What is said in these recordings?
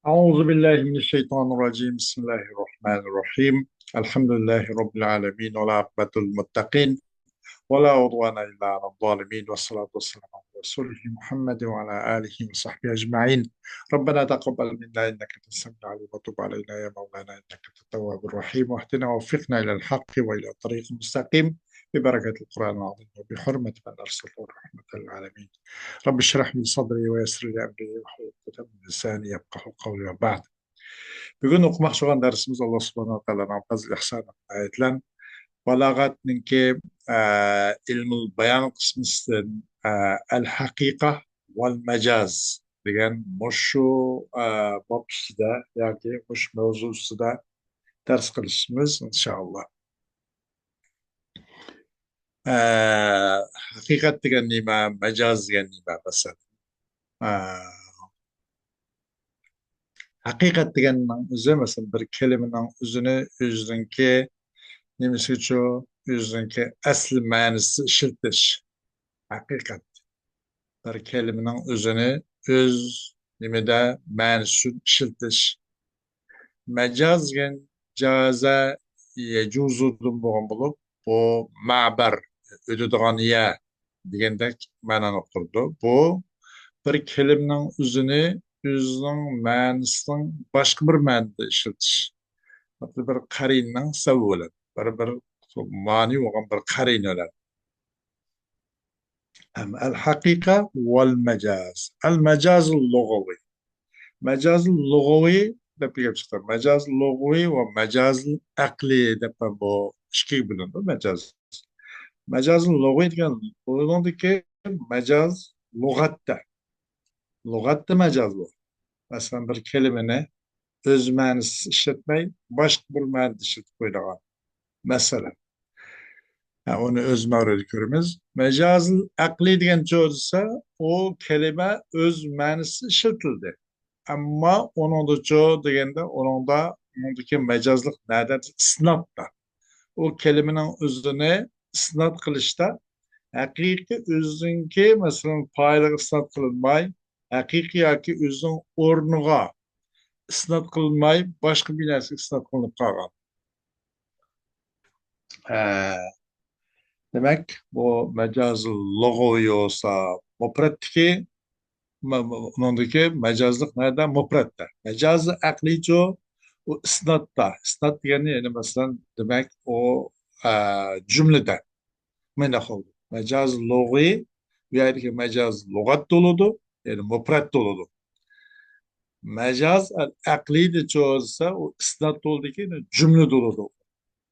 أعوذ بالله من الشيطان الرجيم بسم الله الرحمن الرحيم الحمد لله رب العالمين والعاقبة للمتقين ولا عدوان إلا على الظالمين والصلاة والسلام على رسوله محمد وعلى آله وصحبه أجمعين. ربنا تقبل منا إنك أنت السميع العليم وتب علينا يا مولانا إنك أنت التواب الرحيم واهدنا ووفقنا إلى الحق وإلى الطريق المستقيم ببركة القرآن العظيم وبحرمة من أرسله رحمة للعالمين. رب اشرح لي صدري ويسر لي أمري واحلل عقدة من لساني يفقهوا قولي وبعد. Бүгін оқымақшы болған дәрісіміз Алла Субхана тағаланың фазл ихсан ayetlen balağatninki ilmul bayan kısmısın el hakika vel mecaz degan muşu bab ustida yoki mush mavzu ustida dars qilishimiz inshaalloh. Haqiqat degan nima, majaz degan nima masalan. Haqiqat deganning o'zi masalan bir kelimaning o'zini o'zininki nimasi uchun o'zininki asl ma'nosi ishiltish. Haqiqat bir kelimenin özünü öz nimede ma'nosi ishiltish. Mecaz gen caza yecuzu'dan bo'lgan bo'lib, bu ma'bar ödüdüğün ya degandek ma'noni uqtirdi. Bu bir kelimenin özünü özünün ma'nosini boshqa bir ma'noda ishiltish. Bir qarinning sababi bir ma'ni bo'lgan bir qarin o'lar. الحقيقة والمجاز. المجاز اللغوي. مجاز اللغوي ده بيجي مجاز اللغوي ومجاز العقلي ده بو شكي بلون مجاز. مجاز اللغوي كان بلون ديك مجاز لغته. لغته مجاز bu. Mesela bir kelimeni öz ma'nosi işletmey başka bir ma'noda işletip koyduğun. Mesela onu öz mağruri körümüz. Mecazıl akli degan çoğulsa o kelime öz ma'nosi işletildi. Ama onun da çoğu degende onundaki mecazlık nereden? Isnatda. O kelimenin özüne isnat kılışta hakiki özünki mesela paylık isnat kılınmay, hakiki yoki özün ornuğa isnat kılınmay, başka bir narsa isnat kılınıp kalgan. Demek bu mecazı logoyu olsa mupretki onundaki mecazlık nerede? Muprette. Mecazı aklico o isnatta. Isnat yani mesela demek o cümlede. Menah oldu. Mecaz logi yani ki mecaz logat doludu. Yani mupret doludu. Mecaz akli de çoğulsa o isnat doludu ki cümle doludu.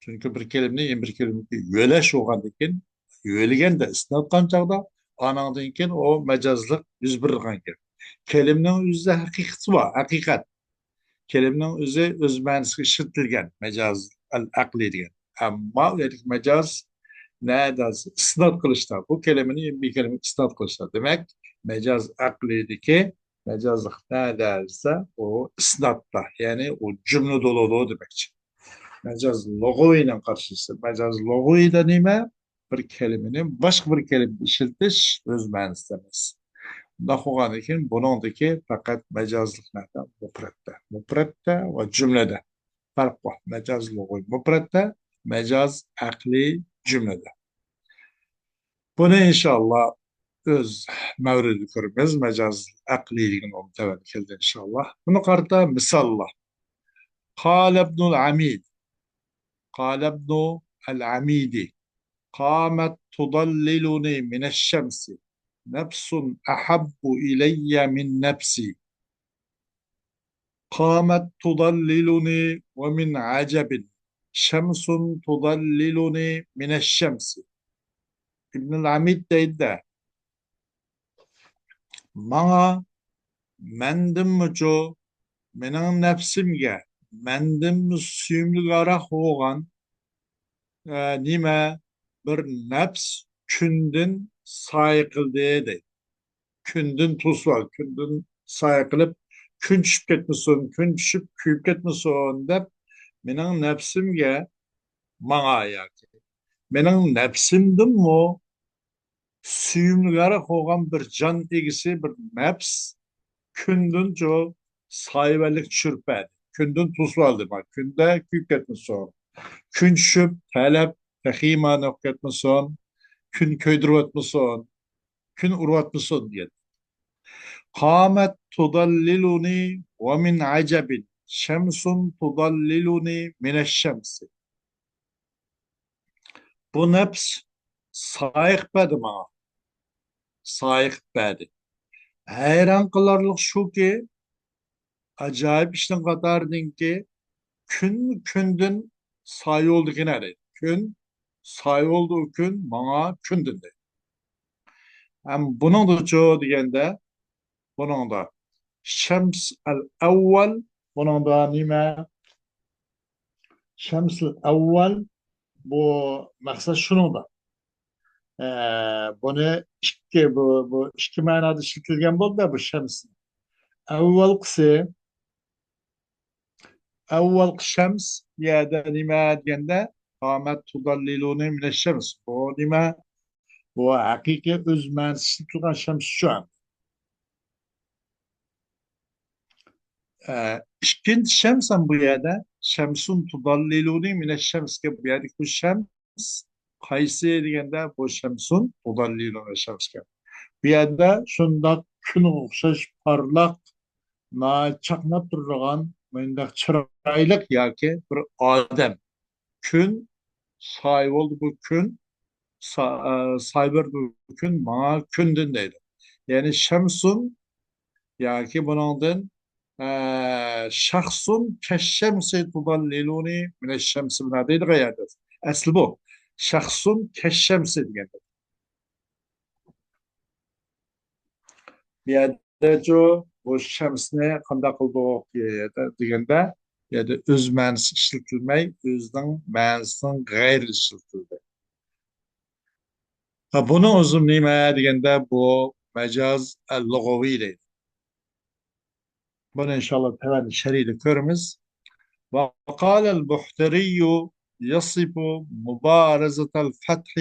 Çünkü bir kelimeni bir kelimeni yöleş olgandan yöligen de isnatkan çağda anandan keyin o mecazlık yüz birgan keyin. Kelimenin özü hakikati var, hakikat. Kelimenin özü öz ma'nosi işletilgen mecaz akli degan. Ama mecaz nerede isnat kılışta bu kelimenin bir kelime isnat kılışta. Demek mecaz aklideki mecazlık neredeyse o isnatta yani o cümle dolu demek. Mecaz logo ile karşısı. Mecaz logo ile nime? Bir kelimenin başka bir kelime işletiş öz ma'nosi emas. Bundan için bunundaki fakat mecazlık nerede? Muprette. Muprette ve cümlede. Fark var. Mecaz logo muprette, mecaz akli cümlede. Bunu inşallah öz mevridi körümüz mecaz akliligin onu tevel keldi inşallah. Bunu karta misalla. Kâle ibnul amid. Kâle ibnul amidi. Kâmet tudalliluni mineşşemsi. Nefsun ahabbu ileyye min nefsi. قامت تضللني ومن عجب شمس تضللني من الشمس. İbnül Hamid deydi bana mendim muço menin nefsimge mendim mi sümlü garak oğan nime bir nefs kündün sayıkıl deydi. Kündün tusva, kündün sayıkılıp kün düşüp ketmesin, kün düşüp küyüp ketmesin dep menin nefsimge bana yaki. Menin nefsimdim mu suyumlulara koygan bir can egisi bir nefs kündün jo sayvelik çürpedi. Kündün tusu aldı bak. Günde kuyup ketmesin. Gün düşüp talep tehimane ketmesin. Gün köydürüp etmesin. Gün urup etmesin diye. قامت تضللني ومن عجب شمس تضللني من الشمس. Bu nefs sayık bedi bana. Sayık bedi. Hayran kılarlık şu ki acayip işten katardın ki kündün sayı oldu yine de. Kün sayı olduğu gün bana kündün de. Hem bunun da çoğu diyende bunun da şems el evvel bunun da nime şems el evvel bu maksat şunu da bunu bu iki manada işletilgen buldu da bu şems evvel أول شمس يا لما جندا قامت تضللني من الشمس ولما هو حقيقة özmen tutan şems şu an. İkinci şemsen bu yerde şemsun tudalliluni mine şems ki bu yerde bu şems kaysi degende bu şemsun tudalliluni şems ki. Bu yerde şunda gün okşaş parlak na çaknap durgan mendek çıraylık yaki bir adem. Gün sahip oldu bu gün sayber bu gün bana kündün deydi. Yani şemsun ya ki bunun şahsun keşşemsi tudalliluni mineşşemsi buna değil gayadır. Aslı bu. Şahsun keşşemsi diye. Bir yerde bu şemsine kanda kıldığı degende ya da öz mənisi işletilmey, özden mənisinden gayri işletildi. Ha, bunu uzun nime degende bu mecaz el-lugavi deydi. Bunu inşallah hemen şeride körümüz. وقال البحتري يصف مبارزة الفتح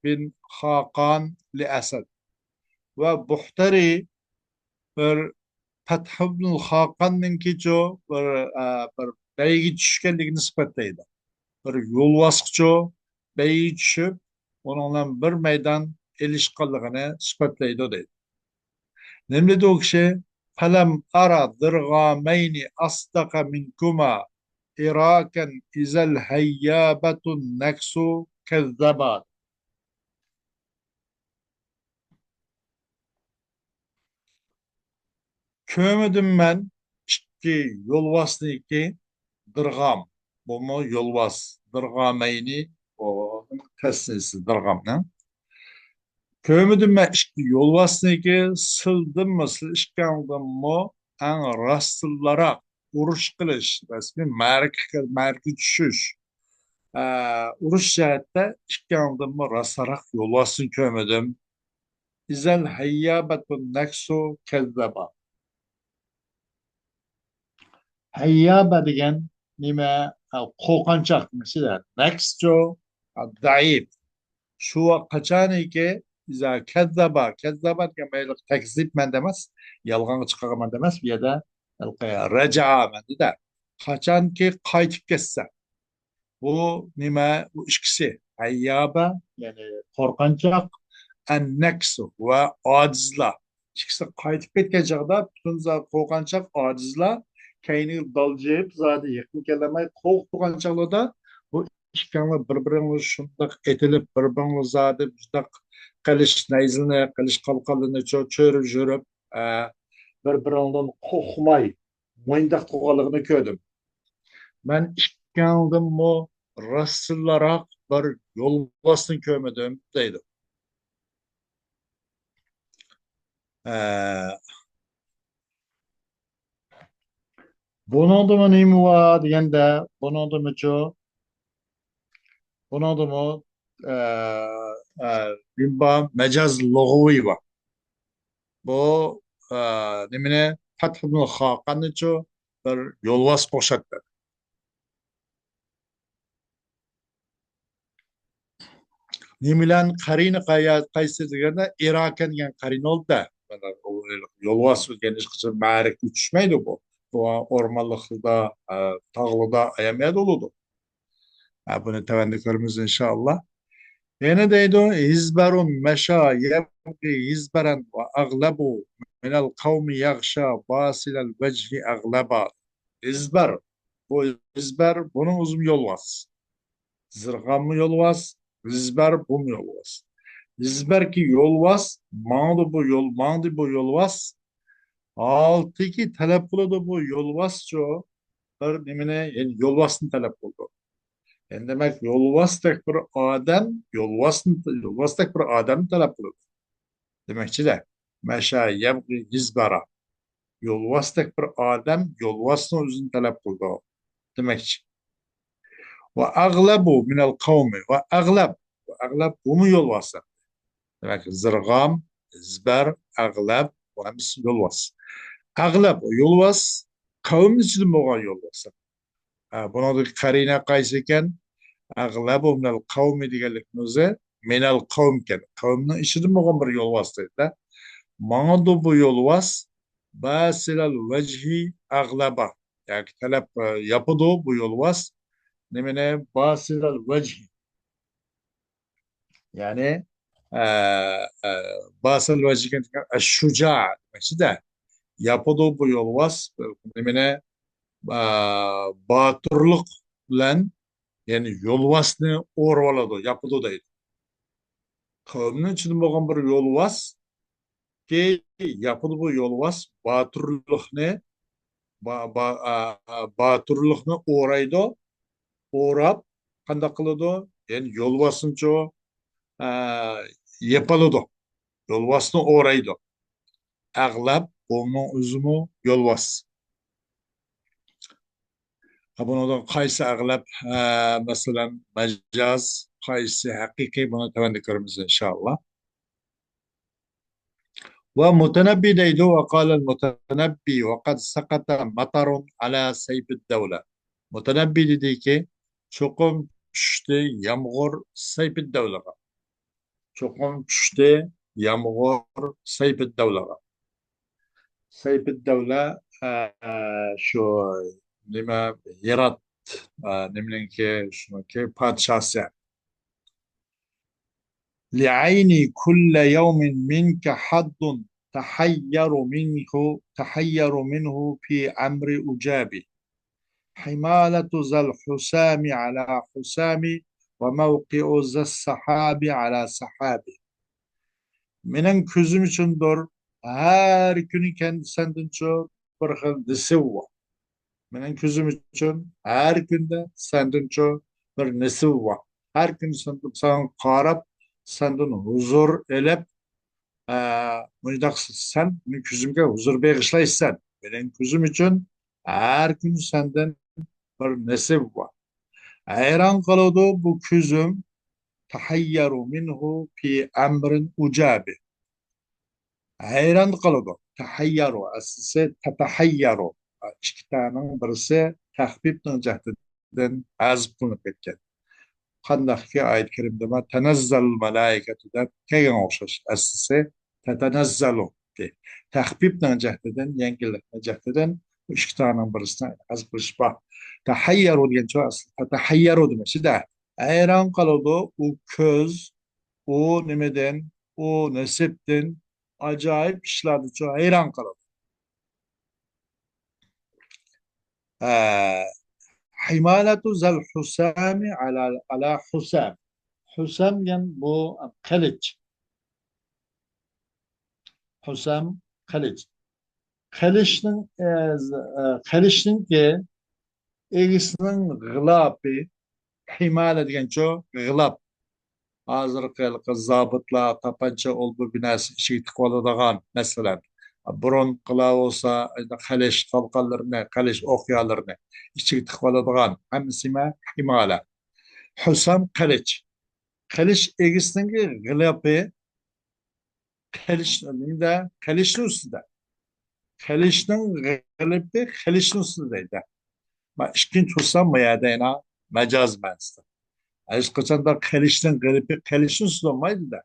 بن خاقان لأسد. Ve Buhtari bir Feth ibn Hakan'ın ki bir beygi düşkenlik nispetteydi. Bir yolvaskçı beygi düşüp onunla bir meydan ilişkilliğini nispetteydi o deydi. Nemli de o kişi فَلَمْ أَرَ ضِرْغَامَيْنِ أَصْدَقَ مِنْكُمَا İraken izel heyyabetun neksu kezzebat. Kömüdüm ben ki yolvaslı iki dırgam. Bu mu yolvas? Dırgameyni o tesnisi dırgam ne? Kömüdüm ben ki yolvaslı iki sıldım mı sılışkandım mı en rastıllara uruş kılış resmi merki düşüş. Uruş cihette işkandım mı rasarak yolvasın kömüdüm. İzel heyyabetun neksu kezzeba. Heyyaba degan nima qo'rqinchoq mesela nextjo zaif shu qachoniki iza kazzaba degan mayli takzibman demas yolg'onga chiqarman demas bu yerda rajaaman da qachonki qaytib ketsa bu nima bu ikkisi hayyaba ya'ni qo'rqinchoq an naqsu va ojizlar ikkisi qaytib ketgan chog'da butun qo'rqinchoq ojizlar keyni daljayib zodi yiqilib kelamay qo'rq turgan chog'da bu ikkovini bir birini shundoq etilib bir birini zodi shundoq qilish nayzini qilish qalqonini cho'rib yurib bir biridan qo'rqmay mo'yindoq turganligini ko'rdim man ikkovdimmi rastillaroq bir yo'lbosni ko'rmadim deydi. Ee, Bunun da mı neymi var degende bunun da mı çok bunun da mı bilmem mecaz logovi var. Bu nemine Fathul Hakan'ı çok bir yolvas poşetti. Nemilen karini kaysı degende Irak'ın yani karin oldu da yolvas geniş kısım mağarik uçuşmaydı bu. bu ormanlıkta, tağlıda ayamaya doludu. Bunu tevenni körümüz inşallah. Yine deydi o izberun meşa yebgi izberen ve aglebu minel kavmi yagşa basilel vecihi agleba. İzber. Bu izber bunun uzun yol var. Zırgan mı yol var? İzber bu mu yol var? İzber ki yol var. Mağdı bu yol var. Altı ki talep kılıdı bu yol var. Çoğu. Bir nimine yani yol vasını talep kıldı. Yani demek yol tek bir adam, yol tek bir adam talep kıldı. Demekçi de meşa yebgi izbara. Yol tek bir adam yol vasını özünü talep kıldı. Demekçi. Ve aglebu minel kavmi. Ve agleb bu mu yol vası? Demek zırgam, izber, agleb bu hepsi yol vası. Agleb o yol vas, kavmin içinde boğan yol vası. Buna da karine kaysı iken aglebu minel kavmi digelik nöze minel kavmken. Kavminin içinde boğan bir yol vası dedi. Mana da bu yol vas basilel vecihi agleba. Yani talep yapıdı bu yol vas. Nemine basilel vecihi. Yani e, e, basıl vecihi şuca demekçi de yapıdı bu yol vas. Nemine e, batırlık bilen yani yol vasını orvaladı, yapıdı deydi. Kavminin içinde bo'lgan bir yol vas ki yapılı bu yol vas batırlıkni batırlıkni o'raydi, o'rab qanday qiladi? Yani yol vasınca e, yapılıdı. Yol vasını o'raydi. Ag'lab onun o'zimi yol vas. Bundan qaysi ag'lab masalan majaz, qaysi haqiqiy buni tavanda ko'ramiz inshaalloh. ومتنبي ديدو وقال المتنبي وقد سقط مطر على سيف الدولة. متنبي ديكي çokum düştü yağmur seyfet devlete. Çokum düştü yağmur seyfet devlete. Seyfet devle şu nime yarat nimenin ki şunu ki padişahı. لعيني كل يوم منك حظ تحير منه في أمر أجابي حمالة ذا الحسام على حسامي وموقع ذا السحاب على سحابي Menen közüm içindir her günü kendi senden çok bir xil nesi var. Menen közüm için her günde senden çok bir nesi var. Her gün senden sana qarab senden huzur elep mundaq sen mening ko'zimga huzur bag'ishlaysan. Mening ko'zim uchun har kun sendan bir nasib bor. Hayron qoladi bu ko'zim tahayyaru minhu fi amrin ujabi. Hayron qoladi. Tahayyaru asli tatahayyaru. İki tanenin birisi tahbibning jahdidan azib qilinib ketgan. Qandaqki oyat karimda tanazzalul malaikatu deb kelgan o'xshash aslisi tatanazzalu tahbibning jahdidan yengillikni jahdidan bu ikki tanening birisidan azib qilish bor. Tahayyaru degancha asli tatahayyaru demashida hayron qoladi u ko'z u nimadan u nasibdan ajoyib ishlarni hayron qoladi. Himalatu zal husami ala husam. Husam yani bu kılıç. Husam kılıç. Kılıçның ki egisinin gılabı himale degan çoğu gılab. Hazırkı zabıtlar tapanca oldu binası işi tıkvalıdağan mesela. Burun kılav olsa kılıç kalkanlarını, kılıç okyalarını işi tıkvalıdağan hamsime himale. Husam kılıç. Kılıç egisinin gılabı Kılıçның üstünde. Kılıçның galibi kılıçның üstündeydi. Ma işkin tutsam mı ya deyna mecaz mənasında. Hiç kaçan da kılıçның galibi kılıçның üstünde olmaydı da.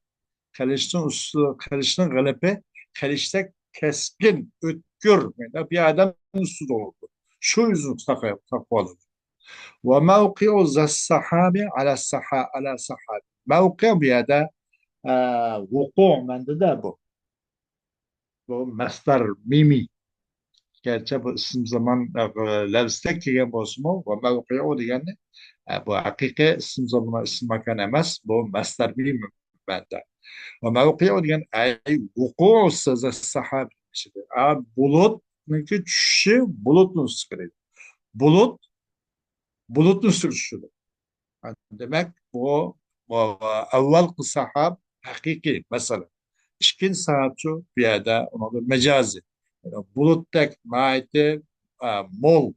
Kılıçның galibi kılıçta keskin teşekkür bir adam üstü oldu. Şu yüzden takvalı. Ve mevki'u sahabi ala sahabi. Mevki bir yerde vuku mende de bu. Bu mastar mimi. Gerçi bu isim zaman levstek kelgan bo'lsa-mu va mavqi'u degani bu haqiqiy ism zaman ism makan emas, bu mastar mimi banda. Va mavqi'u degan ay vuqu'u so'zi sahab. Bulutniki tushishi bulutni ustiga. Bulut bulutni ustiga tushishi. Demek bu avval sahab haqiqiy masalan. İkinci saatçı bir yerde ona mecazi. Yani buluttek naiti mol.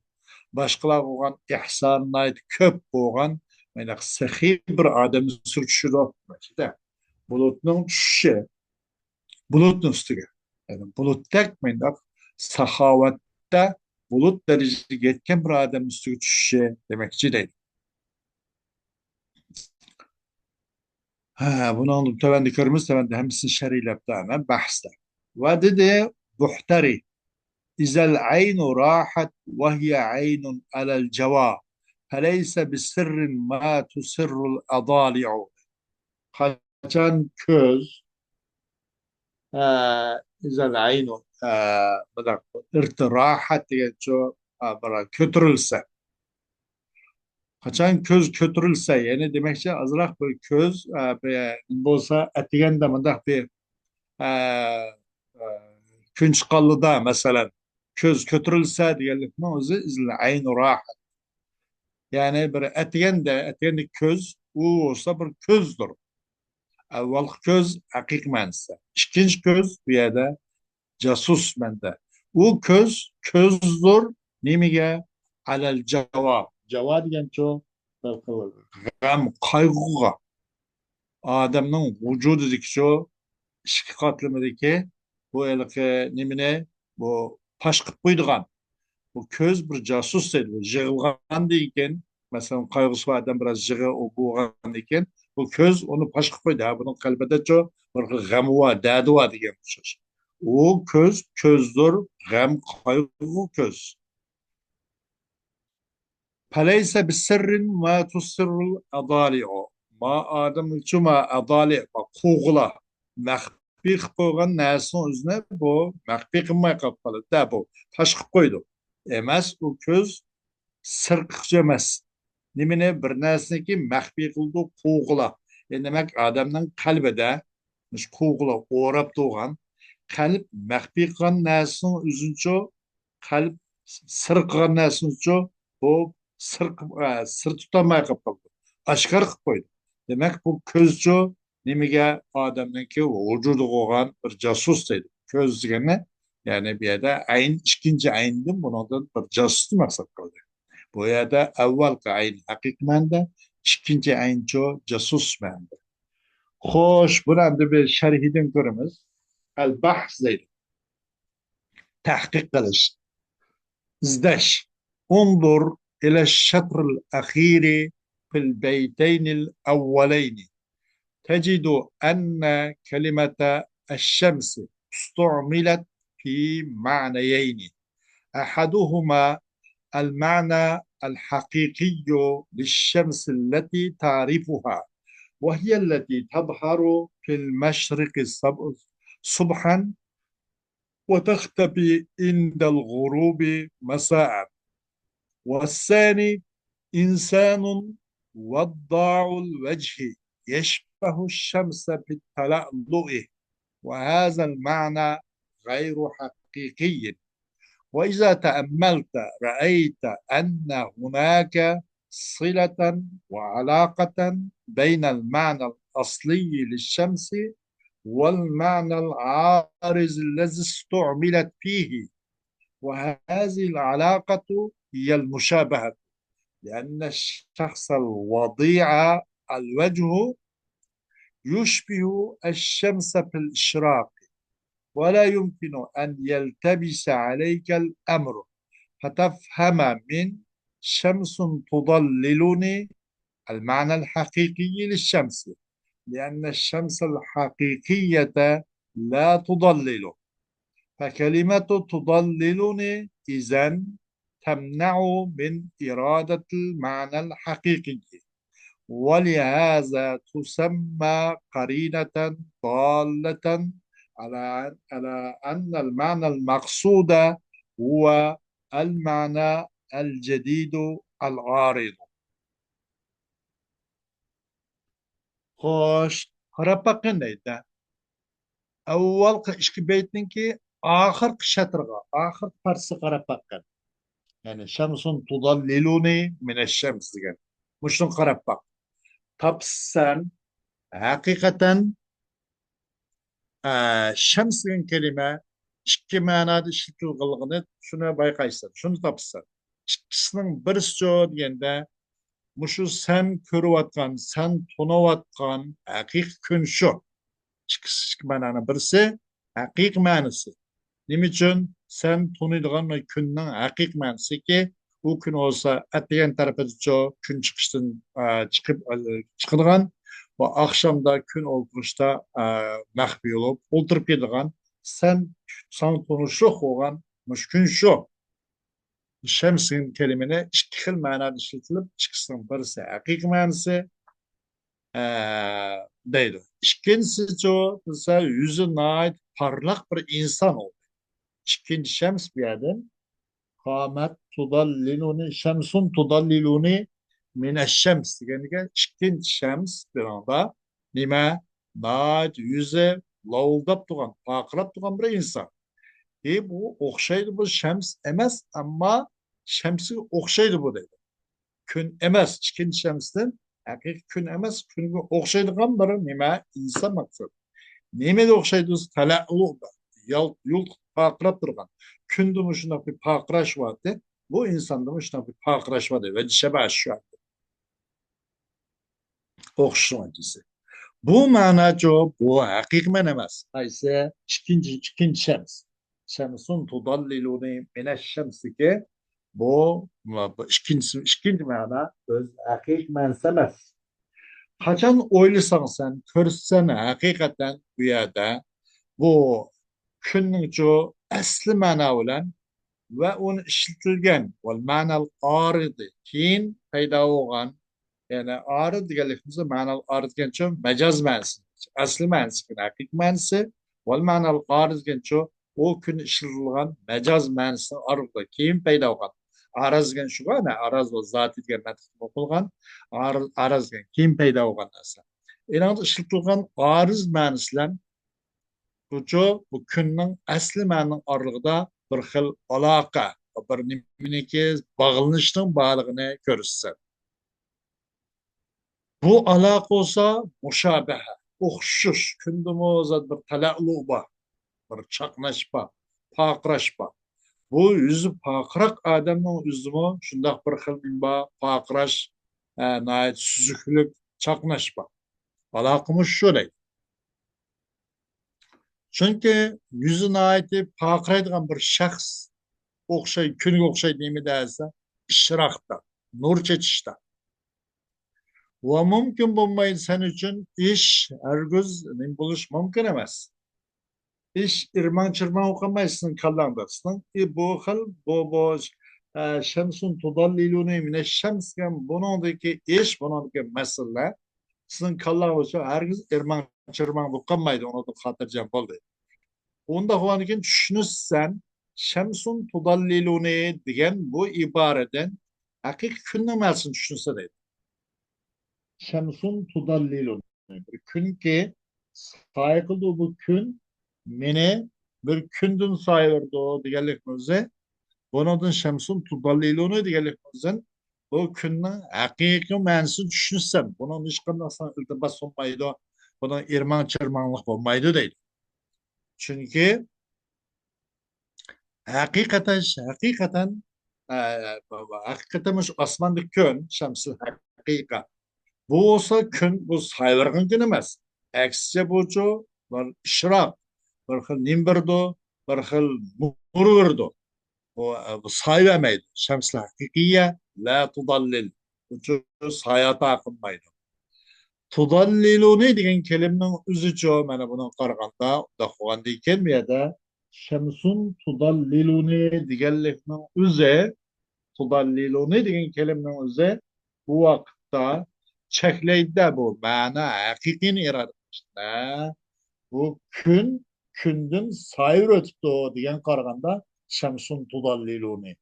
Başkalar olan ihsan naiti köp olan yani sehi bir adamın sürtüşü de işte bulutun düşüşü, bulutun üstüge. Yani buluttek mi sahavette bulut derecesi yetken bir adamın üstüge düşüşü demekçi değil. Ha, bunu anladım. Tevendi kırmızı tevendi hemsin şeriyle btana bahste. Ve dedi buhtari. إذا العين راحت وهي عين على الجوى فليس بسر ما تسر الأضالع. Kaçan köz İzel aynu bırak irtirahat diye çok bırak kötürülse kaçan köz kötürülse yani demekçe azrak bir köz bolsa etigen de mıdak bir e, e, künç kallıda mesela köz kötürülse diyelim mi o izle aynu rahat. Yani bir etigen de köz u olsa bir közdür. Evvel köz hakik mense. İkinci köz bir yerde casus mende. U közdür nimige alel cevap. Cevap diyen çok gam kaygıga adamın vücududaki şu iki katlamındaki bu elke nimine bu paşkıp buyduğun bu köz bir casus dedi. Jığılgan deyken mesela kaygısı var adam biraz jığı o boğan deyken bu köz onu paşkı koydu. Ha, bunun kalbede çok bir gamı var, derdi var diyen söz. O közdür, gam kaygı köz. Peleyse bir sırrın ma tusirrul adali'u. Ma adam için ma adali, kugula. Mehbi koygan nesin üzerine bu mehbi kılmaya kapalı. Da bu. Paşkı koydu. Emas o köz sirqiqcha emas. Nimani bir narsaniki maxfiy qildi qo'g'ila. Demak, odamning qalbida qo'g'ila o'rab turgan qalb maxfiy qilgan narsani o'zincha qalb sir qilgan narsanicha bu sir tutolmay qolib qoldi. Oshkor qilib qo'ydi. Demak, bu ko'zchi nimaga odamniki vujudi bo'lgan bir jasus deydi. Ko'z degani ya'ni bu yerda ayn ikkinchi ayndan bundan bir jasusni maqsad qildi. Bu yerda avvalgi ayn haqiqiy ma'noda, ikkinchi ayncho jasus ma'noda. Xo'sh, buni endi bir sharhidan ko'ramiz. Al bahs deydi. Tahqiq qilish, izlash. انظر إلى الشطر الأخير في البيتين الأولين تجد أن كلمة الشمس استعملت في معنيين. أحدهما المعنى الحقيقي للشمس التي تعرفها وهي التي تظهر في المشرق صبحا وتختفي عند الغروب مساء. والثاني إنسان وضاع الوجه يشبه الشمس في التلألؤ وهذا المعنى غير حقيقي. وإذا تأملت رأيت أن هناك صلة وعلاقة بين المعنى الأصلي للشمس والمعنى العارض الذي استعملت فيه. وهذه العلاقة هي المشابهة لأن الشخص الوضيع الوجه يشبه الشمس في الإشراق ولا يمكن أن يلتبس عليك الأمر فتفهم من شمس تضللني المعنى الحقيقي للشمس لأن الشمس الحقيقية لا تضلل. فكلمة تضللني إذن تمنع من إرادة المعنى الحقيقي، ولهذا تسمى قرينة ضالة على أن المعنى المقصود هو المعنى الجديد العارض. خوش قرابقين نيدا أول إشك بيتنكي آخر شطرغا آخر فرس قرابقين يعني شمس تضللني من الشمس ديگن مش قرابق تبسن حقيقة شمس ديگن كلمة ikki ma'noda ishlatilganligini shuni bayqaysan shuni topsan ikkisining bir so'z deganda mushu sen ko'rayotgan sen tunayotgan haqiqiy kun shu ikki ma'noni birisi haqiqiy ma'nosi nima uchun sen tunaydigan kunning haqiqiy ma'nosiki u kun bo'lsa atagan tarafida kun chiqishdan chiqadigan va oqshomda kun o'ltirishda maxfiy bo'lib o'ltirib ketadigan sen tanışık olan müşkün şu. Şemsin kelimene iki xil ma'noda ishlatilib, ikkisining birisi haqiqiy ma'nosi deydi. İkincisi o esa yüzü nait parlak bir insan oldu. İkinci şems bir yerden kamet tudalliluni şemsun tudalliluni mineşşems degeniga ikinci şems bir anda nima nait yüzü lavıldap turgan, paqirab turgan bir insan. Bu okşaydı bu şems emez ama şemsi okşaydı bu dedi. Kün emez. Çikin şemsden hakik kün emez. Kün okşaydı gamları nime insan maksat. Nime de okşaydı tala'lu da. Yul paqırap durgan. Kündü mü şuna bir paqıraş vardı. Bu insanda mı şuna bir paqıraş vardı. Ve dişe başı vardı. Okşayıcısı. Bu manaca bu hakik men emez. Ayse ikinci şems. Şemsun tudalliluni mineşşemsi ki bu ikinci mana öz hakik mensemez. Kaçan oylusan sen, körsen hakikaten bu yerde bu künün çoğu asli mana olan ve onu işletilgen ve manal aridi keyin payda olan yani arid deganligimizda manal arid degancha majaz ma'nosi asli ma'nosi haqiqiy ma'nosi ve manal arid degancha o kun ishlatilgan majaz ma'nosi orqali keyin paydo bo'lgan araz degan shu ana araz va zoti degan matn o'qilgan araz degan keyin paydo bo'lgan narsa endi ishlatilgan ariz ma'nosilar bu kunning asli ma'nosi orlig'ida bir xil aloqa bir nimaniki bog'lanishning borlig'ini ko'rsatadi. Bu aloqa olsa mushabaha, o'xshash, kundumuzda bir tala'luq bor, bir chaqnash bor, paqirash bor. Bu yüzü paqiraq odamning o'zimi shundoq bir xil bor, paqirash, suzuklik, chaqnash bor. Aloqamiz shu deydi. Chunki yuzini aytib paqiraydigan bir shaxs o'xshay, kunga o'xshaydi nima desa, ishroqda, nur chechishda. Ve mümkün bulmayın sen için iş ergüz buluş mümkün emez. İş irman çırman okumayısın kallandasın. Bu hal bu şemsun tudalliluni mine şemsken bunundaki iş bunundaki mesele sizin kallandasın ergüz irman çırman okumaydı onu da hatırlayacağım oldu. Onda huanikin düşünürsen şemsun tudalliluni diyen bu ibareden hakik künlemelsin düşünse deydi. Şemsun tudallilun. Bir gün ki saygılı bu gün mene bir kündün sayılırdı o diyelikmizde. Bunun şemsun tudallilunu diyelikmizden o günün hakiki manasını düşünsem. Bunun hiç kımlasına iltibas olmaydı. Bunun irman çırmanlık olmaydı değil. Çünkü hakikaten hakikaten şu asmandaki gün şemsi hakika. Bu olsa gün bu sayılırgın gün emez. Aksice bu bir işrak, bir xil nimbirdi, bir xil nurvirdi. Bu sayılamaydı. Şemsli hakikiye la tudallil. Bu sayata akılmaydı. Tudalliluni degan kelimenin üzücü mana buni qaraganda da qo'g'an deyken mi ya da şemsun tudalliluni deganlikning o'zi, tudalliluni degan kelimaning o'zi bu vaqtda cheklaydi, bu ma'no haqiqiyni iroda qilishda. Bu kun kundan sayr o'tibdi degan qaraganda şemsun tudalliluni.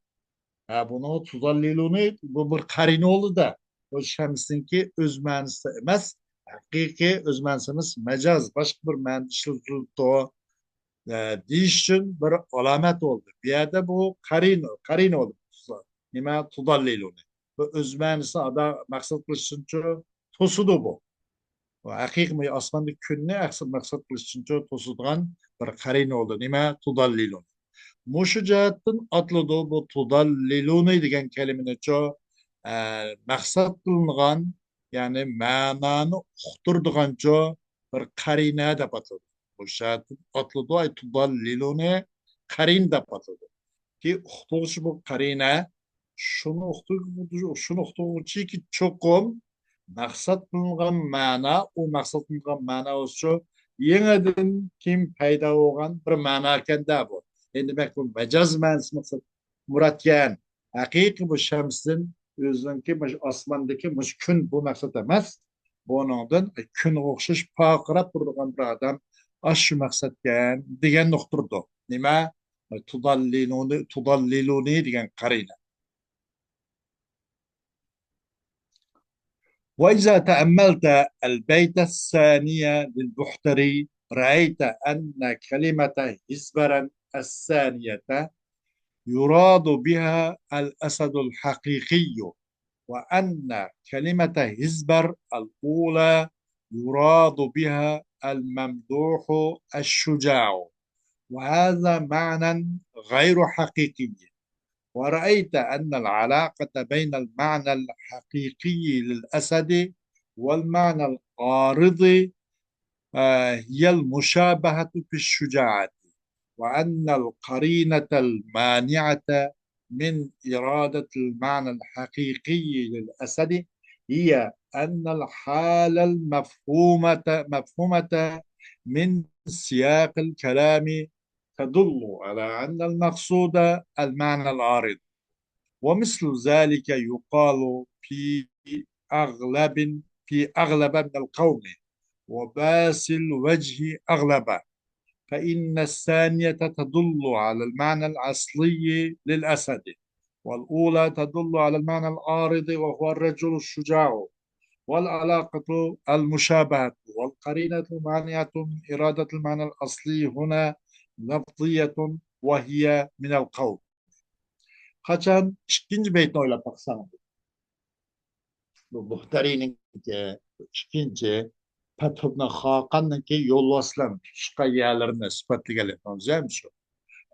Ha, bunu tudalliluni bu bir qarina oldida. O şemsinki öz ma'nosi emas, haqiqiy öz ma'nosi emas, majaz, boshqa bir ma'no ishlatilibdi deyish uchun bir alomat oldu. Bir yerde bu qarina oldu. Nima tudalliluni. Bu öz ma'nosi ada maqsad qilish uchun to'sidi bu. Haqiqiy osmonda kunni maqsad qilish uchun to'sadigan bir qarina oldu. Nima tudalliluni. Mushu jihatdan atladı bu tudalliluni degan kelimani cho maqsad qilingan, ya'ni ma'noni uqtirdigan cho bir qarina deb atladı. Bu jihatdan atladı ay tudalliluni qarin deb atladı. Ki uqtuvchi bu qarina shuni uqtuvchi ki cho'qim maqsad qilingan ma'no, u maqsad qilingan ma'no o'sha yangidan kim paydo bo'lgan bir ma'no ekanda bu. Endi demek bu mecaz ma'nosi maqsad muratgan. Haqiqiy bu shamsdan o'ziniki osmondagi kun bu maqsad emas. Buningdan kunga o'xshash paqirab turgan bir odam shu maqsadgan degan nuqturdi. Nima? Tudalliluni degan qarina. وإذا تأملت البيت الثانية للبحتري رأيت أن كلمة هزبرا الثانية يراد بها الأسد الحقيقي، وأن كلمة هزبر الأولى يراد بها الممدوح الشجاع، وهذا معنى غير حقيقي. ورأيت أن العلاقة بين المعنى الحقيقي للأسد والمعنى العارض هي المشابهة في الشجاعة، وأن القرينة المانعة من إرادة المعنى الحقيقي للأسد هي أن الحالة المفهومة من سياق الكلام تدل على أن المقصود المعنى العارض، ومثل ذلك يقال في أغلب من القوم وباس الوجه أغلب، فإن الثانية تدل على المعنى الأصلي للأسد، والأولى تدل على المعنى العارض وهو الرجل الشجاع، والعلاقة المشابهة والقرينة مانعة من إرادة المعنى الأصلي هنا لفظية وهي من القول. Kaçan ikinci beytini oylab baksan, bu muhtarinin ikinci Petrovna Hakan'ın ki yol vaslan tutuşka yerlerine sıfatlı gelip şu.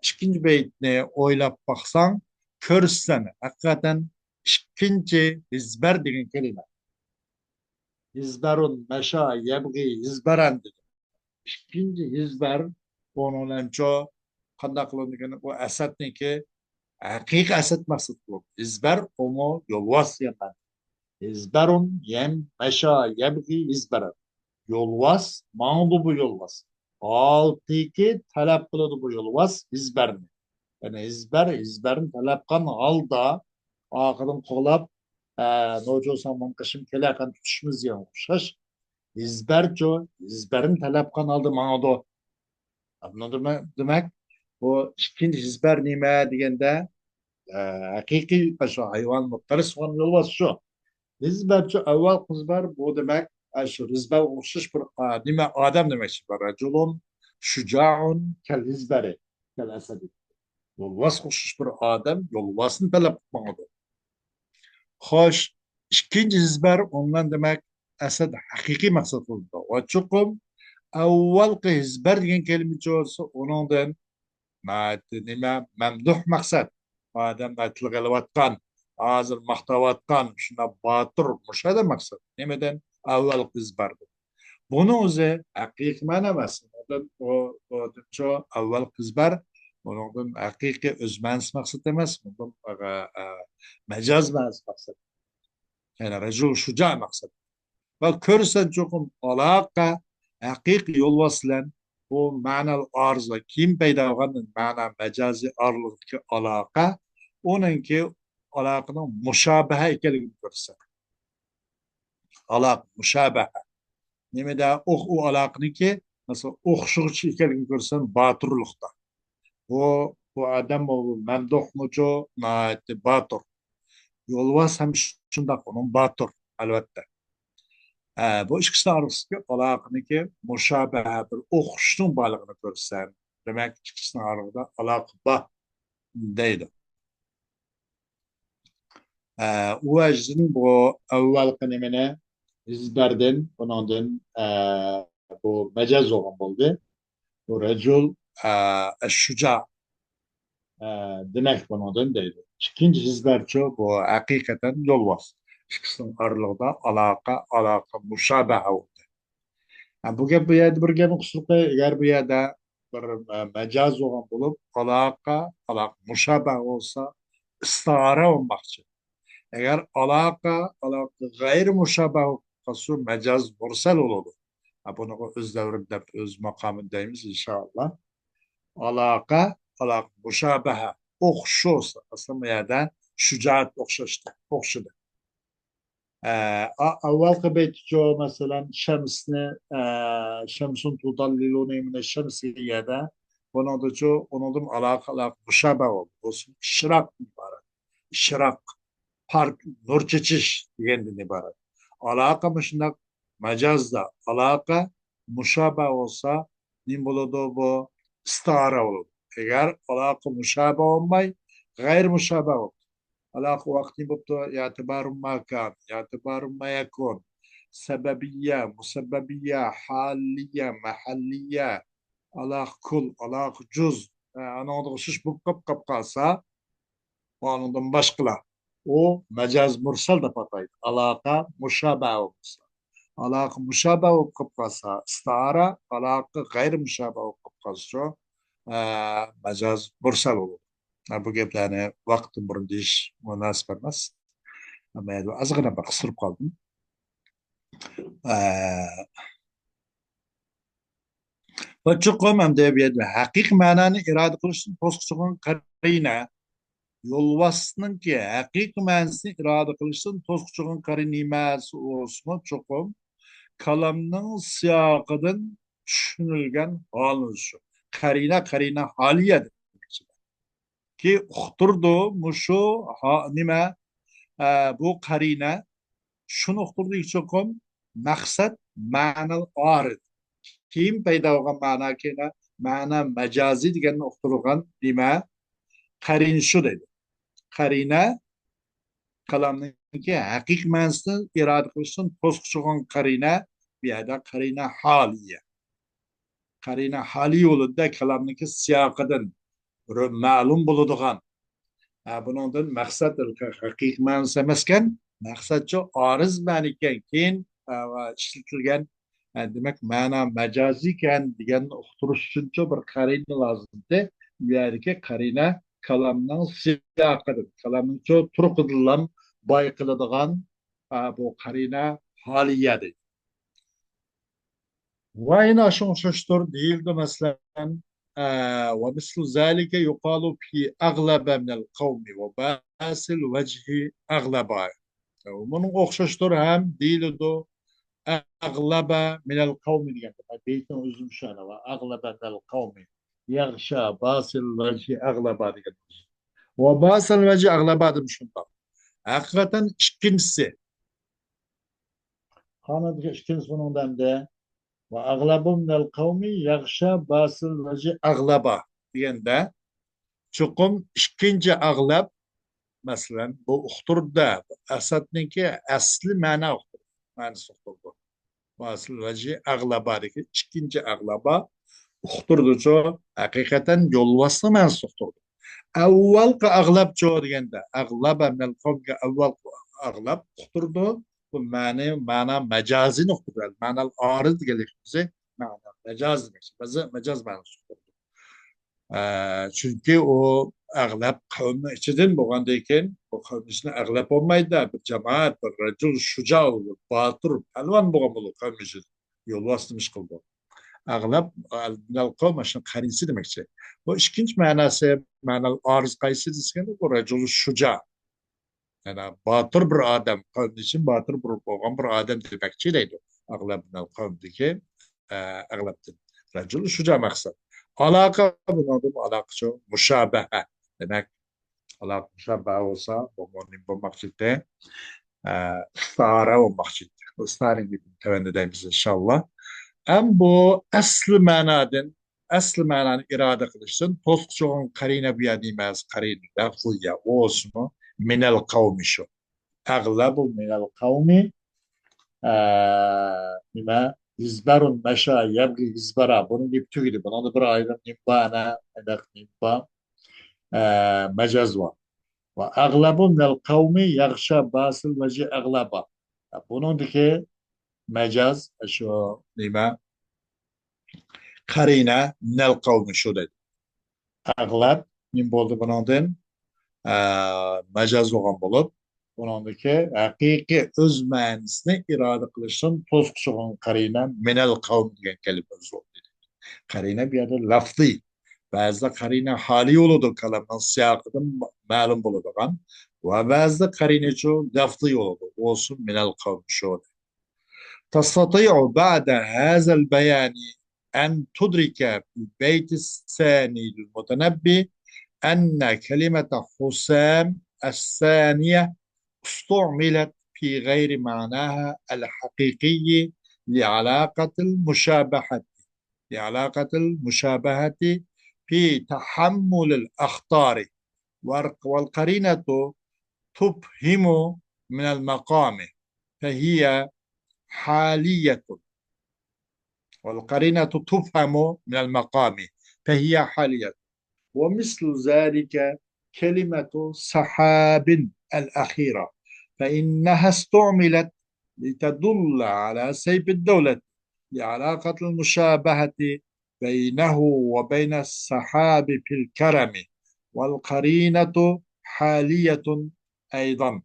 İkinci beytini oylab baksan, körsen hakikaten ikinci hizber degen kelime. Hizberun meşa yebgi hizberan dedi. İkinci hizber onun çok kandak kılındığını o esetniki haqiqiy asad maqsad bu. Hizber omo yolvas yapan. Hizberun yem meşa yebgi hizberan. Yolvas, mağdu bu yolvas. Altiki talep kılıdı bu yolvas hizberini. Yani hizberin talep kan alda akıdın kolap nojo saman kışım kelakan tutuşumuz yan kuşaş. Hizberin talep kan aldı mağdu. Anladın mı? Demek bu ikinci hizber nime diyende haqiqiy shu hayvon muqtaris yo'lbos shu hizbatchi avval qizbar bu demak shu hizba o'xshash bir nima odam demak rajulun shujaun kal hizbari kal asadi yo'lbos o'xshash bir odam yo'lbosni talab qilmoqdi. Xo'sh, ikkinchi hizbar ondan demak asad haqiqiy maqsad bo'ldi va chuqum avvalgi hizbar degan kelima bo'lsa uningdan nima mamduh maqsad odamlar tilg'ilayotgan hozir maqtayotgan shuna botir mushada maqsad nimadan avval qiz bordi buni o'zi haqiqiy ma'no emas avval qiz bor bundan haqiqiy o'z ma'nosi maqsad emas majoz ma'nosi maqsad ya'ni rajul shuja maqsad va ko'rsan cho'qim aloqa haqiqiy yo'lbos bilan bu ma'nal arıza kim paydo bo'lgan ma'na majoziy orliqdagi aloqa onunki aloqaning mushobaha ekanligini ko'rsatadi. Aloqa mushobaha nimada u aloqaniki masalan o'xshuvchi ekanligini ko'rsan boturlikda bu odam bu mamduhmujo botur yo'lbos ham shundoq onun botur albatta. Bu ikkisi orasidagi aloqaniki mushobaha bir o'xshishning borligini ko'rsan demak ikkisini orasida aloqa bor deydi. U vajdan bu avvalgi nimani izbardin bundan bu majoz bo'lgan bo'ldi. Bu rajul shuja demek bundan deydi. İkinci hizberçi bu hakikaten yolvaz. İkisinin aralığında alaka, muşabaha oldu. Bu gap bu yerde bir gapın kusurluğu eğer bu yerde bir mecaz olan bulup alaka, muşabaha olsa istara olmakçı. Eğer alaka gayri muşabaha olsa mecaz mursal olur. Bunu öz devrinde, öz makamındayız inşallah. Alaka, muşabaha. Okşuyorsa aslında yerden şücaat okşadı. Avvalki beytço mesela şemsun tudallilune mine şemsiyede onun da çoğu onun alaka muşabaha oldu. Olsun şırak ibaret. Şırak, park, nur çeçiş diyen ibaret. Alaka mışındak mecazda alaka muşabaha olsa nimbolodo bu istara olur. Eğer alaka müşabeh olmay, gayr müşabeh olur. Alaka vakti buptu yatibarun makan, yatibarun mayakun, sebebiyye, musebebiyye, halliye, mahalliye, alaka kul, alaka cüz, anadolu şiş bu kap kalsa, onundan başkala. O mecaz mursal da pataydı. Alaka müşabeh olursa. Alaka müşabeh olup kalsa, istara, alaka gayr müşabeh olup kalsa, mecaz mursal olur. Bu gaplarni vaqtim burun deyish munosib emas. Ama ozgina bir qistirib qoldim. Va chuqur ham deb berdi. Haqiqiy ma'noni iroda qilishni to'sqizgan qarina yo'lvosninki haqiqiy ma'nosini iroda qilishni to'sqizgan qarina nimasi o'smi chuqur kalamning siyoqidan tushunilgan holi shu. Qarina holiya ki uqtirdi mushu nima bu qarina shuni uqtirdi cho'qim maqsad ma'nal orid keyin paydo bo'lgan ma'no keyin ma'na majoziy deganni uqtirgan nima qarina shu deydi. Qarina kalamniki haqiqiy ma'nosini iroda qilishdan to'sqitgan qarina bu yerda qarina holiy yo'lida kalamniki siyoqidan ma'lum bo'ladigan bundan maqsad haqiqiy ma'nosi emas ekan maqsadchi oriz ma'no ekan keyin ishlatilgan demak ma'no majoziy ekan deganni uqtirish uchuncha bir qarina lozimda bu yerdagi qarina kalamning siyoqidan kalamning turqidan bayqiladigan bu qarina holiya deydi. وين أشنشتر ديل مثلا ومثل ذلك يقال في أغلب من القوم وباس الوجه أغلب ومن أخششتر هم ديل دو أغلب من القوم يعني بيت أزم شانا وأغلب من القوم يغشى باس الوجه أغلب وباس الوجه أغلب مش حقيقة إشكنسي خانة إشكنس bundan da ve aglabu minel kavmi yakşa basıl veci aglaba diyende çukum ikinci aglab mesela bu uhturda asadninki asli mana uhtur manası uhtur basıl veci aglaba deki ikinci aglaba uhturdu ço hakikaten yolvaslı manası uhturdu avval ki aglab ço diyende aglaba minel kavmi avval aglab uhturdu bu mana mecazi noktalar. Manal arız gerekirse mana mecaz demek. Mecaz manası. Çünkü o ağlap kavmi içinden boğandayken o kavmin içine ağlap olmaydı. Bir cemaat, bir racul şuca olur, batır, pelvan boğam olur kavmin içinde. Yolu asılmış kıldı. Ağlab minel kavm aşın karinsi demekçi. Bu ikinci manası, manal arız kaysı desken bu raculu şuca. Yani batır bir adam, kavmin için batır bir olgan bir adam demekçi deydi. Ağlab minel kavmdeki ağlabdın. Raculu şuca maksat. Alaka bunun adı alaka şu müşabehe. Demek alaka müşabehe olsa bu maksette istara olmak için. İstara gibi temenni edeyimiz inşallah. Hem bu aslı manadan irade kılışsın. Tosçuğun karine biyadimez karine lafzıya olsun minel kavmi şu. Aglabu minel kavmi nima izbarun meşa yebgi izbara. Bunun gibi tüydü. Buna da bir ayrım nimbana edak nimba mecaz var. Ve aglabu minel kavmi yakşa basıl veci aglaba. Bunun diki mecaz şu nima karina minel kavmi şu dedi. Aglab min bo'ldi bundan majaz bo'lgan bo'lib buniki haqiqiy o'z ma'nosini iroda qilishdan to'sqishgan qarina minal qavm degan kalima bo'ldi. Qarina bu yerda lafziy, ba'zida qarina holiy bo'ladi, kalamning siyoqidan ma'lum bo'ladigan va ba'zida qarina shu lafziy bo'ladi, bo'lsin minal qavm shu. تستطيع بعد هذا البيان أن تدرك في البيت الثاني للمتنبي أن كلمة حسام الثانية استعملت في غير معناها الحقيقي لعلاقة المشابهة لعلاقة المشابهة في تحمل الأخطار والقرينة تبهم من المقام فهي حالية والقرينة تفهم من المقام فهي حالية ومثل ذلك كلمة سحاب الأخيرة فإنها استعملت لتدل على سيف الدولة لعلاقة المشابهة بينه وبين السحاب في الكرم والقرينة حالية أيضا.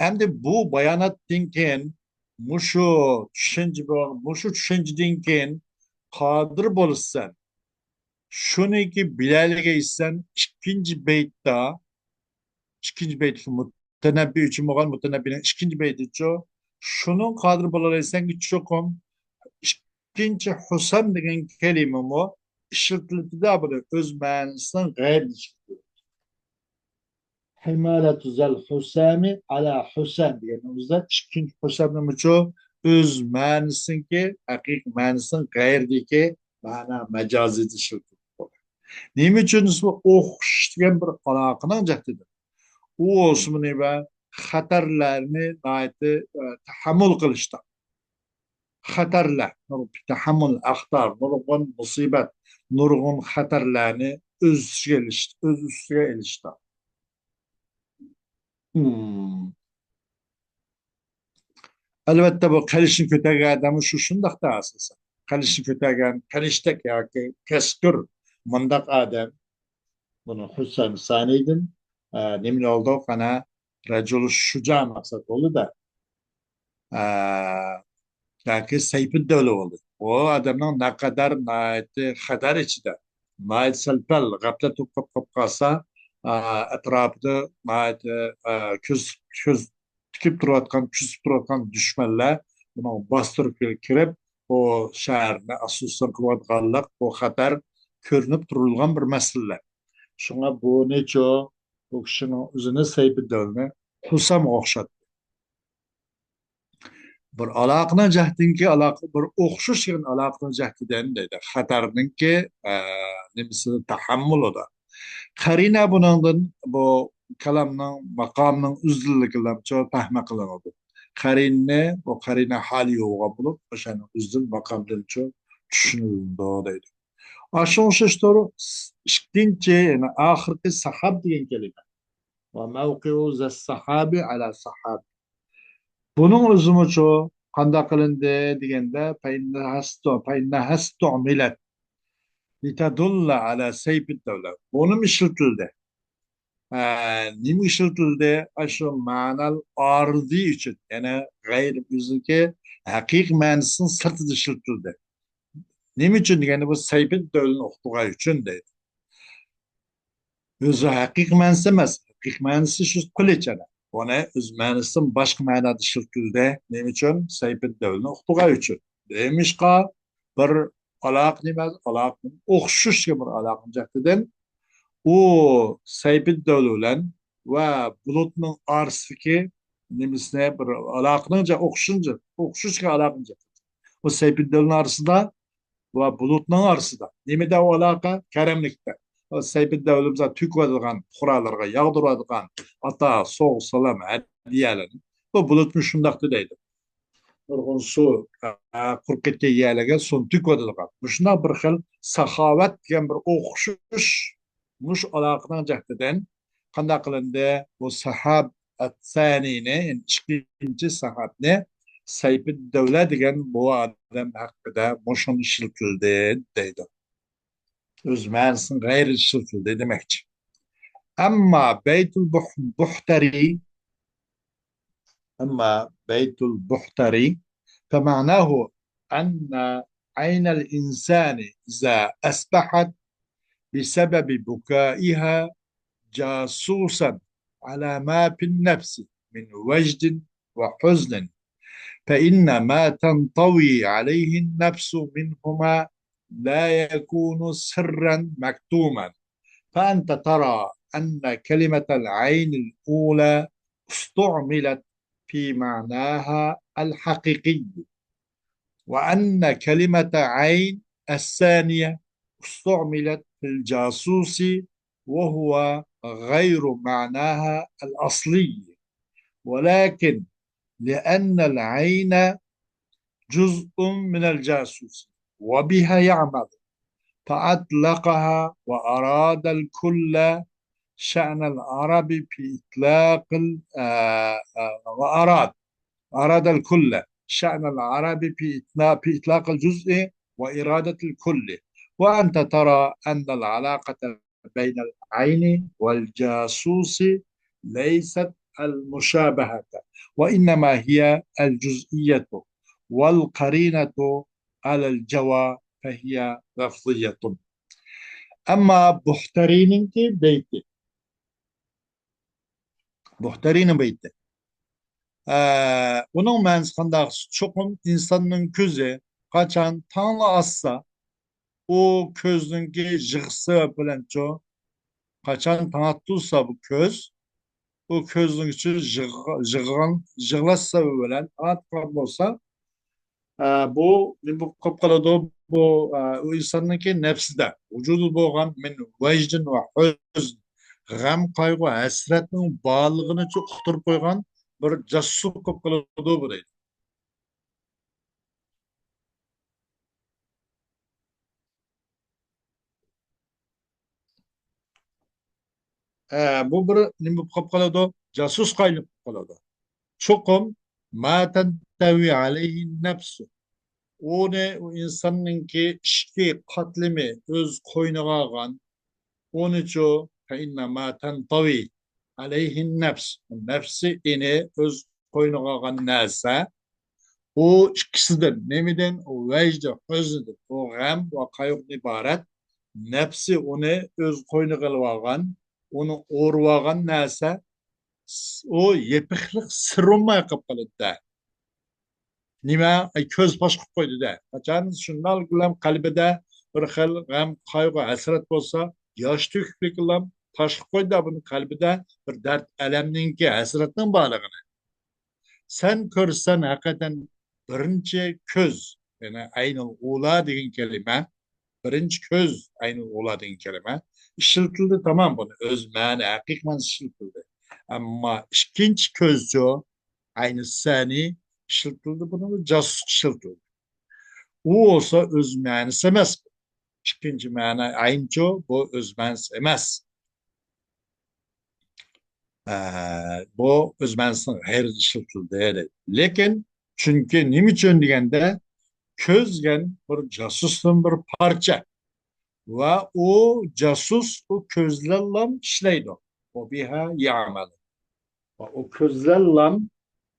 Endi bu bayonotdan keyin mushu tushunchadan keyin qodir bo'lsan shuniki bilaligaysan ikkinchi beytda mutanabbi uchun bo'lgan mutanabbiyning ikkinchi beytichu shuni qodir bo'lalaysanki cho'qim ikkinchi husam degan kalimami ishlatiladi buni o'z ma'nosidan g'ayr Himalatu zel husami ala husam deganimizda ikkinchi husam nima uchun o'z ma'nisinki haqiqiy ma'nisin g'ayrdiki ma'na majoziy ishlatiladi. Nima uchun o'qish degan bir aloqaning jahdidir. U o'smini va xatarlarni tahammül qilishda. Xatarlar, tahammül axtar, nurg'un musibat, nurg'un xatarlarni o'z ustiga ilishda. Hmm. Albatta bu qalishni ko'targan odami shundoqda asosan. Qalishni ko'targan, qalishdak yoki kaskur mundaq odam buni Husan Saniydin nima oldu qana rajul shuja maqsad bo'ldi-da. Yoki Sayfiddavla oldu. O adamning naqadar xatar ichida, salpal g'aflat qolib qolsa, atrofida ko'z tikib turayotgan, kuzib turayotgan dushmanlar buni bostirib kirib, o shaharni asosan qilayotganlik, bu xatar ko'rinib turilgan bir masala. Shunga bu necha bu kishining o'zini Sayfiddavlani Husam o'xshatdi. Bir aloqani jahdinki aloqa bir o'xshash degan aloqani jahdidan deydi. Xatarninki nimasi tahammulida. Qarina bundan bu kalamning maqomning uzunligilamcha fahma qilinadi. Qarinni bu qarina hali yo'g'a bo'lib, o'shani uzun maqomdancha tushunildi deydi. Aşağı o'xshashto'ri ikkinchi yani oxirgi sahab degan kalima. Va mavqiu zas sahabi ala sahab. Bunun o'zimucho qanday qilindi deganda payna hasto millat litadulla ala sayfid davlat. Bunun ishlatildi. Nima ishlatildi? Shu ma'nal oridiy uchun, ya'ni g'ayr o'ziki haqiqiy ma'nosini sirtida ishlatildi. Nima uchun deganda bu sayfid davlini o'qituvchi uchun deydi. O'zi haqiqiy ma'nosi emas. Haqiqiy ma'nosi shu qilichala. Buni o'z ma'nosidan boshqa ma'noda ishlatildi. Nima uchun? Sayfid davlini o'qituvchi uchun. Demishqa bir aloq nima? Aloqni o'xshashga bir aloqa jihatidan u sayfid davlan va bulutning orasidagi nimasini bir aloqani o'xshashga aloqa. O sayfid davlan orasida va bulutning orasida nimada u aloqa? Karamlikda. O sayfid davlat tükvadigan qurollarga yog'diradigan ata so'g' salam hadiyalarni bu bulutni shundoqda deydi. Nurg'un suv qurib ketgan yerlarga suvni tükvadigan. Shundoq bir xil saxovat degan bir o'xshash mush aloqaning jihatidan qanday qilindi? Bu sahab at-sanini, ikkinchi sahabni sayfid davlat degan bu odam haqida mushun ishlatildi deydi. O'z ma'nosini g'ayri ishlatildi demakchi. Ammo Baytul Buhtari أما بيت البحتري فمعناه أن عين الإنسان إذا أصبحت بسبب بكائها جاسوسا على ما في النفس من وجد وحزن، فإن ما تنطوي عليه النفس منهما لا يكون سرا مكتوما. فأنت ترى أن كلمة العين الأولى استعملت في معناها الحقيقي، وأن كلمة عين الثانية استعملت في الجاسوس وهو غير معناها الأصلي، ولكن لأن العين جزء من الجاسوس وبها يعمل فأطلقها وأراد الكل. شأن العرب في إطلاق أراد الكل. شأن العرب في إطلاق الجزء وإرادة الكل. وأنت ترى أن العلاقة بين العين والجاسوس ليست المشابهة، وإنما هي الجزئية، والقرينة على الجوى فهي لفظية. أما بحترين بيتي Buhtarinin beyti. Onun ma'nosi qanday? Cho'qim insonning ko'zi qachon tongni assa, u ko'zningki yig'isi bilan qachon tong atsa bu ko'z, u ko'zning ichi yig'lash sababi bilan atgan bo'lsa, bu nima bo'lib qoladi? Bu u insonningki nafsida vujudi bo'lgan min vajdin va huzn, g'am qayg'u hasratning borlig'ini uqtirib qo'ygan bir jassus qilib qoladi bu deydi. Bu bir nima qilib qoladi? Jasus qaynib qoladi. Cho'qim ma tantavi alayhi nafsu, uni u insonningki ishki qatlimi o'z qo'yniga olgan, o'nichu ma tantavi alayhi nafs, nafsi ini o'z qo'yniga olgan narsa, u ikkisidan nemidan? O vajda huznidan, o g'am va qayg'udan iborat. Nafsi uni o'z qo'yniga olgan, uni o'rib olgan narsa, o yepiqliq sirunmay qolib qoladi. Nima? Ko'z fosh qilib qo'ydi-da. Qachon shundan bilan qalbida bir xil g'am, qayg'u, hasrat bo'lsa, yosh to'kiblik bilan fosh qilib qo'ydi buni qalbida bir dard, alamninki, hasratning borlig'ini. Sen ko'rsan haqiqatan birinchi ko'z, ya'ni aynul ula degan kelima, birinchi ko'z aynul ula degan kelima ishlatildi, tamam, buni o'z ma'ni, haqiqiy ma'nosi ishlatildi. Ammo ikkinchi ko'zchi ayni sani ishlatildi, buni jasus ishlatildi. U olsa o'z ma'nosi emas. İkinci ma'no ayncho, bu o'z ma'nosi emas. Bu o'z ma'nosini g'ayri ishlatildi. Lekin chunki nima uchun deganda, ko'z degan bir jasusning bir parcha va u jasus u ko'zlar bilan ishlaydi. وبها يعمل. O közlerle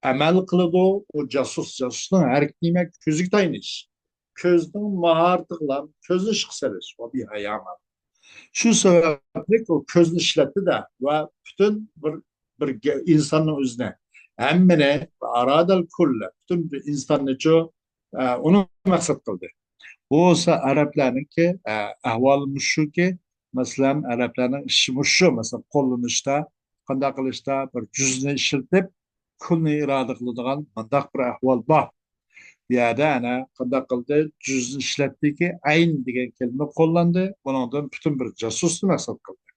amel kılıdı o casus. Casusun hareketine közü taymış. Közün mahartıkla közü şıksarış. O bir hayama. Şu sebeplik o közünü işletti de ve bütün bir insanın özüne emmine aradal kulle bütün bir insanı onu maksat kıldı. Bu olsa Arapların ki ahval şu ki mesela Arapların işi şu mesela kullanışta qanday qilishda bir juzni ishlatib kulni iroda qiladigan bundoq bir ahvol bor. Bu yerda ana qanday qildi juzni ishlatdiki ayn degan kelima qo'llandi. Bundan butun bir jasusni maqsad qildi.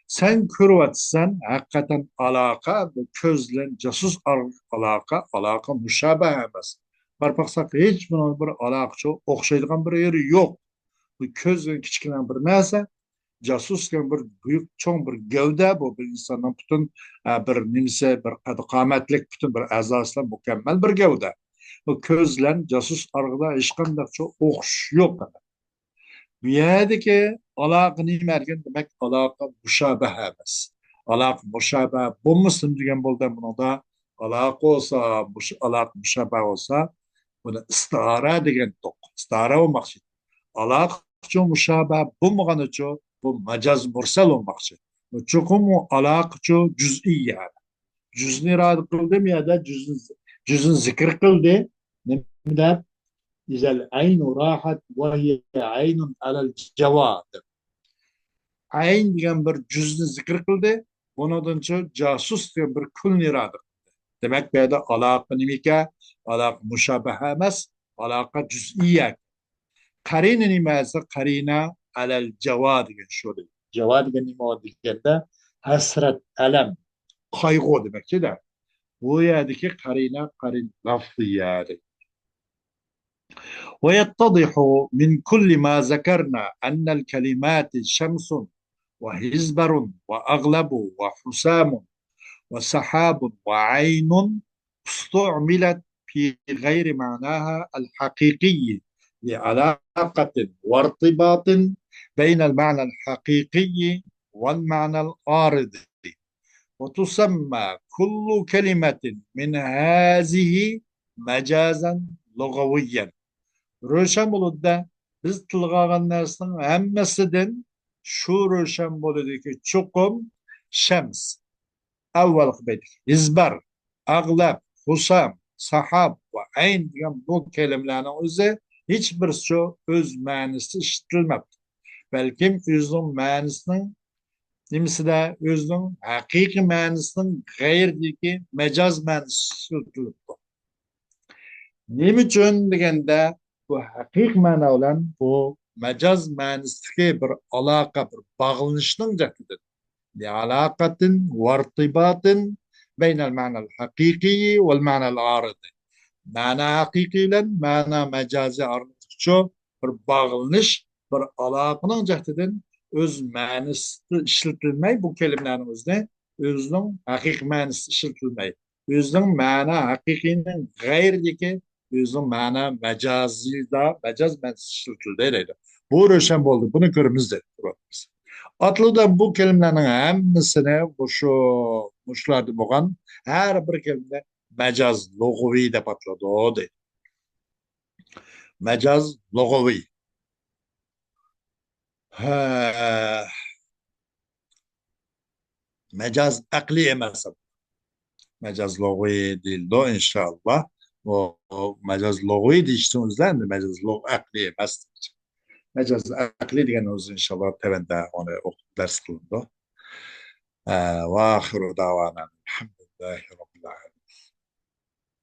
Sen ko'ryapsan haqiqatan aloqa bu ko'z bilan jasus aloqa mushabaha emas. Barpaqsaq hech bir aloqa o'xshaydigan bir yeri yo'q. Bu ko'z kichkina bir narsa casus bir büyük çok bir gövde bu bir insanın bütün bir nimse bir kametlik bütün bir azasla mükemmel bir gövde. Bu közlen casus argıda işkandak çok okş yok. Bu yerdeki alaka nimergen demek alaka müşabehe emas. Alaka müşabehe bu musun diyen boldan bunu da alaka olsa, alaka müşabehe olsa bunu istihara degen tok. İstihara olmak için. Alaqçı müşabe bulmaganıçı bu macaz mursal olmakçı. Bu çokumu alaqçı cüz'i yani. Cüzni irade kıldı mı ya da cüzün zikir kıldı. Ne der? İzel aynu rahat ve hiye aynun alel cevad. Ayn diyen bir cüzni zikir kıldı. Bundan sonra casus diyen bir kulni irade. Demek böyle alaqa nimike, alaqa müşabehe emas, alaqa cüz'iye. Karine nimesi karina alel ceva degan şu demek. Ceva degan nima deganda hasrat, alam, kaygı demekçi de. Bu yerdeki karina karin lafzı yani. ويتضح من كل ما ذكرنا أن الكلمات شمس وهزبر وأغلب وحسام وسحاب وعين استعملت في غير معناها الحقيقي لعلاقة وارتباط بين المعنى الحقيقي والمعنى العارض وتسمى كل كلمة من هذه مجازا لغويا. Röşen buludda biz tılgagan narsanın hemmesinden şu röşen buludaki çukum şems. Avval bedik. İzbar, aglab, husam, sahab ve ayn degan bu kelimelerin özü hiçbir şu öz manisi işitilmedi. Belki özünün manisinin nimisida özünün hakiki manisinin gayrdeki mecaz manisi işitildi. Nima uchun deganda bu haqiqiy ma'no bilan bu majaz ma'nosidagi bir aloqa, bir bog'lanishning jihatidir. لعلاقة وارتباط بين المعنى الحقيقي والمعنى العارضي. Ma'na haqiqiy bilan ma'na majoziy aralashuvchi bir bog'lanish, bir aloqaning jihatidan o'z ma'nisi ishlatilmay bu kelimalarning o'zida o'zining haqiqiy ma'nisi ishlatilmay o'zining ma'na haqiqiyning g'ayridagi o'zining ma'na majozida majoz ma'nisi ishlatildi deydi. Bu ro'shan bo'ldi. Buni ko'ramiz dedi. Atlıdan bu kelimelerin hemsine muşlardı boğan her bir kelime mecaz logovi de patladı o değil. Mecaz logovi. Ha, mecaz akli emas. Mecaz logovi değil de inşallah. O mecaz logovi deyiştiğimizden de mecaz akli emas. Mecaz akli diyen olsun inşallah tevende onu ders kılındı. وآخر دعوانا الحمد لله